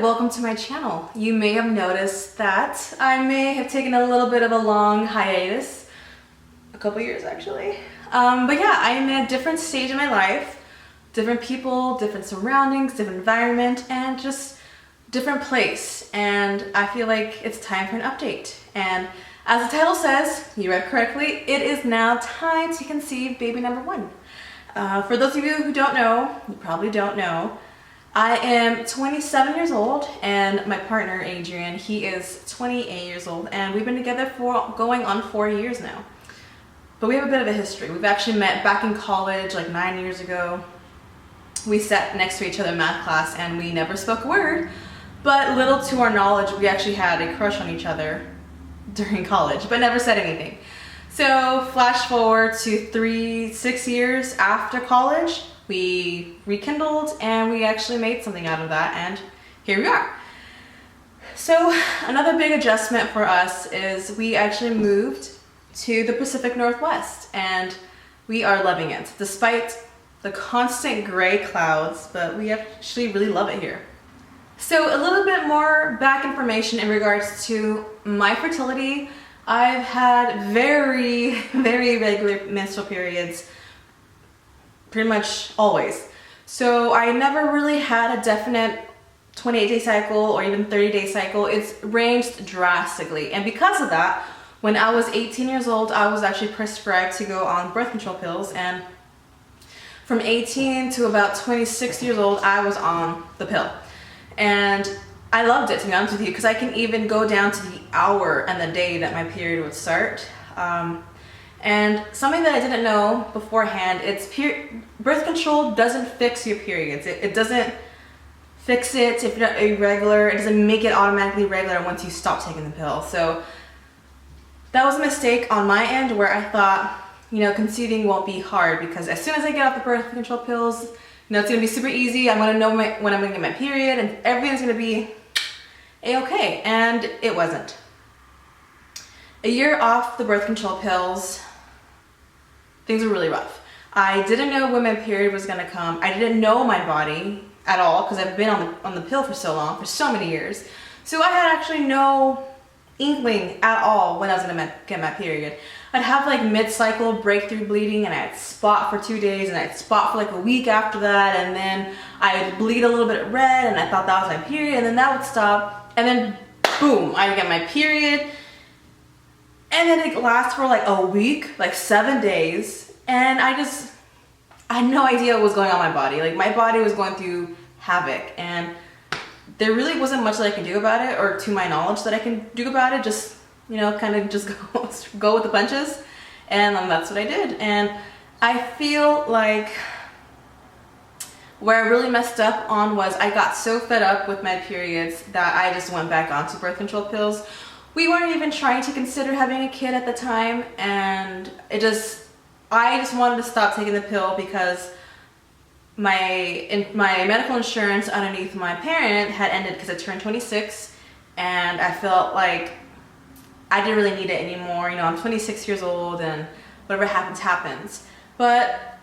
welcome to my channel. You may have noticed that I may have taken a little bit of a long hiatus, a couple years actually. But yeah, I'm in a different stage in my life, different people, different surroundings, different environment, and just different place. And I feel like it's time for an update. And as the title says, you read correctly, it is now time to conceive baby number one. For those of you who don't know, you probably don't know, I am 27 years old and my partner Adrian, he is 28 years old, and we've been together for going on 4 years now. But we have a bit of a history. We've actually met back in college like 9 years ago. We sat next to each other in math class and we never spoke a word, but little to our knowledge, we actually had a crush on each other during college, but never said anything. So flash forward to 6 years after college, we rekindled and we actually made something out of that, and here we are. So another big adjustment for us is we actually moved to the Pacific Northwest, and we are loving it despite the constant gray clouds, but we actually really love it here. So a little bit more back information in regards to my fertility. I've had very regular menstrual periods pretty much always. So I never really had a definite 28-day cycle or even 30-day cycle. It's ranged drastically. And because of that, when I was 18 years old, I was actually prescribed to go on birth control pills. And from 18 to about 26 years old, I was on the pill. And I loved it, to be honest with you, because I can even go down to the hour and the day that my period would start. And something that I didn't know beforehand, birth control doesn't fix your periods. It doesn't fix it if you're not irregular. It doesn't make it automatically regular once you stop taking the pill. So that was a mistake on my end, where I thought, conceiving won't be hard because as soon as I get off the birth control pills, it's gonna be super easy. I'm gonna know when I'm gonna get my period and everything's gonna be a-okay, and it wasn't. A year off the birth control pills, things were really rough. I didn't know when my period was gonna come. I didn't know my body at all because I've been on the pill for so long, for so many years. So I had actually no inkling at all when I was gonna get my period. I'd have like mid-cycle breakthrough bleeding, and I'd spot for 2 days, and I'd spot for like a week after that, and then I'd bleed a little bit red, and I thought that was my period, and then that would stop, and then boom, I'd get my period, and then it lasts for like a week, like 7 days, and I had no idea what was going on in my body. Like, my body was going through havoc, and there really wasn't much that I could do about it, or to my knowledge that I can do about it. Just kind of just go with the punches, and that's what I did. And I feel like where I really messed up on was I got so fed up with my periods that I just went back onto birth control pills. We weren't even trying to consider having a kid at the time, and I just wanted to stop taking the pill because my medical insurance underneath my parent had ended because I turned 26, and I felt like I didn't really need it anymore. I'm 26 years old, and whatever happens, happens. But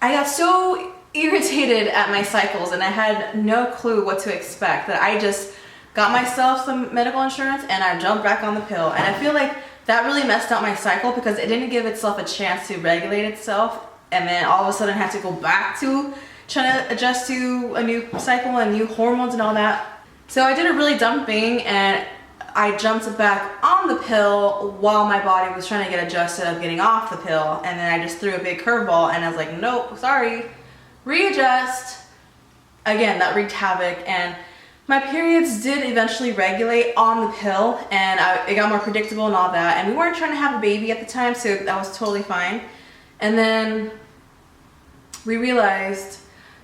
I got so irritated at my cycles, and I had no clue what to expect, that I just got myself some medical insurance and I jumped back on the pill. And I feel like that really messed up my cycle because it didn't give itself a chance to regulate itself, and then all of a sudden I had to go back to trying to adjust to a new cycle and new hormones and all that. So I did a really dumb thing, and I jumped back on the pill while my body was trying to get adjusted of getting off the pill, and then I just threw a big curveball, and I was like, nope, sorry, readjust. Again, that wreaked havoc, and my periods did eventually regulate on the pill, and it got more predictable and all that, and we weren't trying to have a baby at the time, so that was totally fine. And then we realized,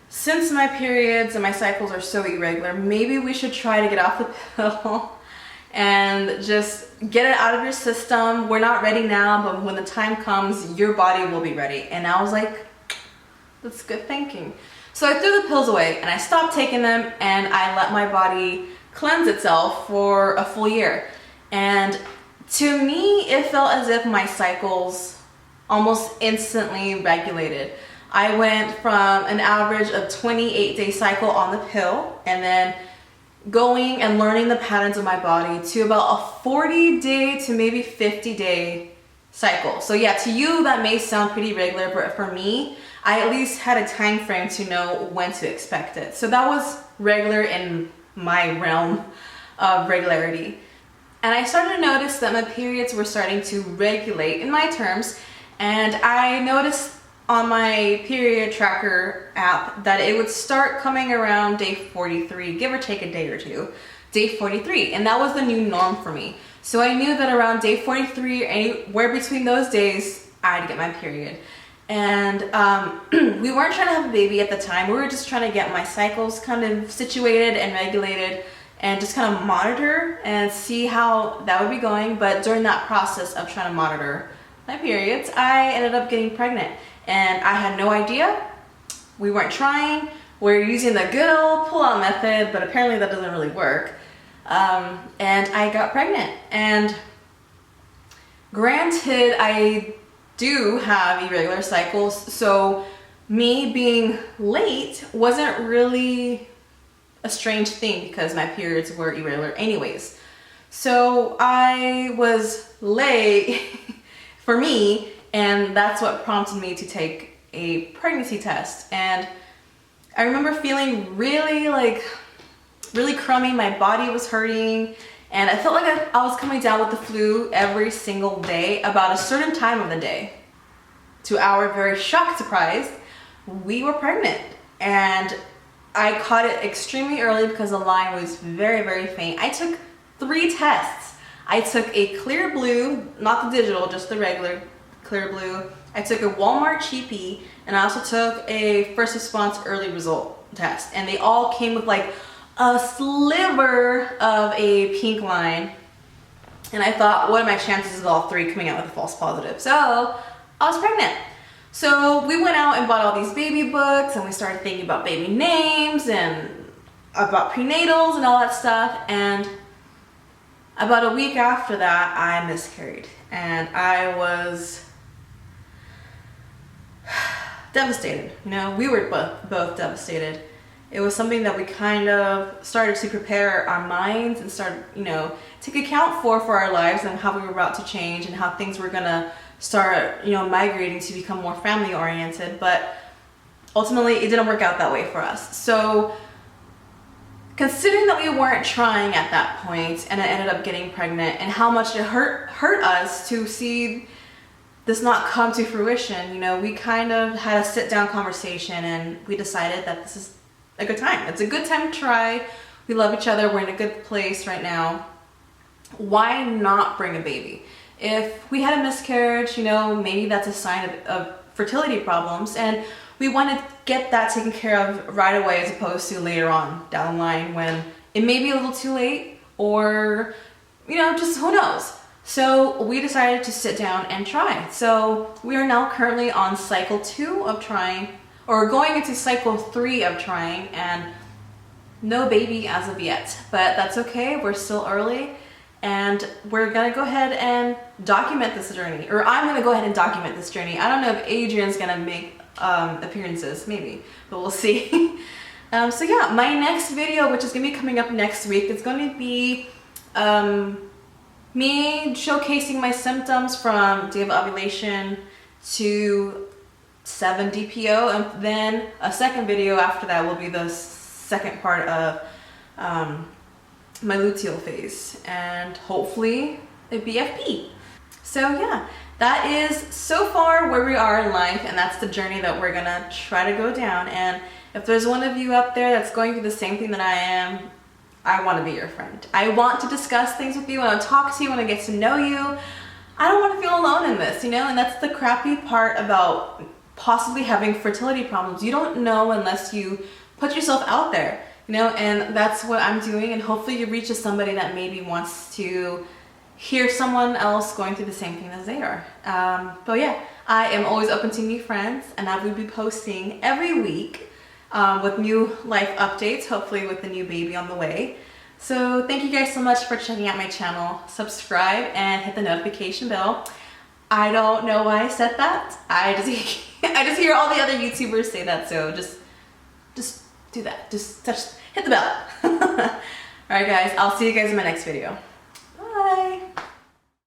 since my periods and my cycles are so irregular, maybe we should try to get off the pill and just get it out of your system. We're not ready now, but when the time comes, your body will be ready. And I was like, that's good thinking. So I threw the pills away and I stopped taking them, and I let my body cleanse itself for a full year. And to me, it felt as if my cycles almost instantly regulated. I went from an average of 28-day cycle on the pill, and then going and learning the patterns of my body to about a 40-day to maybe 50-day cycle. So yeah, to you that may sound pretty regular, but for me, I at least had a time frame to know when to expect it. So that was regular in my realm of regularity. And I started to notice that my periods were starting to regulate in my terms, and I noticed on my period tracker app that it would start coming around day 43, give or take a day or two, day 43, and that was the new norm for me. So I knew that around day 43, anywhere between those days, I'd get my period. And we weren't trying to have a baby at the time. We were just trying to get my cycles kind of situated and regulated and just kind of monitor and see how that would be going. But during that process of trying to monitor my periods, I ended up getting pregnant. And I had no idea. We weren't trying. We're using the good old pull-out method, but apparently that doesn't really work. And I got pregnant. And granted, I do have irregular cycles, so me being late wasn't really a strange thing because my periods were irregular anyways. So I was late for me, and that's what prompted me to take a pregnancy test. And I remember feeling really crummy. My body was hurting, and I felt like I was coming down with the flu every single day about a certain time of the day. To our very shocked surprise, we were pregnant, and I caught it extremely early because the line was very faint. I took 3 tests. I took a clear blue, not the digital, just the regular clear blue. I took a Walmart cheapie, and I also took a first response early result test, and they all came with like a sliver of a pink line. And I thought, what are my chances of all 3 coming out with a false positive? So I was pregnant. So we went out and bought all these baby books, and we started thinking about baby names and about prenatals and all that stuff. And about a week after that, I miscarried, and I was devastated. You know, we were both devastated. It was something that we kind of started to prepare our minds and start, you know, take account for our lives and how we were about to change and how things were gonna start, you know, migrating to become more family oriented. But ultimately it didn't work out that way for us. So considering that we weren't trying at that point, and I ended up getting pregnant, and how much it hurt us to see this not come to fruition, you know, we kind of had a sit down conversation, and we decided that this is a good time. It's a good time to try. We love each other. We're in a good place right now. Why not bring a baby? If we had a miscarriage, you know, maybe that's a sign of fertility problems, and we want to get that taken care of right away as opposed to later on down the line when it may be a little too late, or, you know, just who knows. So we decided to sit down and try. So we are now currently on cycle 2 of trying, or going into cycle 3 of trying, and no baby as of yet, but that's okay. We're still early, and we're gonna go ahead and document this journey, or I'm gonna go ahead and document this journey. I don't know if Adrian's gonna make appearances, maybe, but we'll see. So yeah, my next video, which is gonna be coming up next week, it's gonna be me showcasing my symptoms from day of ovulation to 7 DPO, and then a second video after that will be the second part of my luteal phase, and hopefully a BFP. So yeah, that is so far where we are in life, and that's the journey that we're gonna try to go down. And if there's one of you out there that's going through the same thing that I am, I want to be your friend. I want to discuss things with you. I want to talk to you. I want to get to know you. I don't want to feel alone in this, you know, and that's the crappy part about possibly having fertility problems. You don't know unless you put yourself out there, you know, and that's what I'm doing. And hopefully you reach somebody that maybe wants to hear someone else going through the same thing as they are. But yeah, I am always open to new friends, and I will be posting every week with new life updates, hopefully with the new baby on the way. So thank you guys so much for checking out my channel. Subscribe and hit the notification bell. I don't know why I said that. I just hear all the other YouTubers say that, so just do that. Just hit the bell. Alright guys, I'll see you guys in my next video.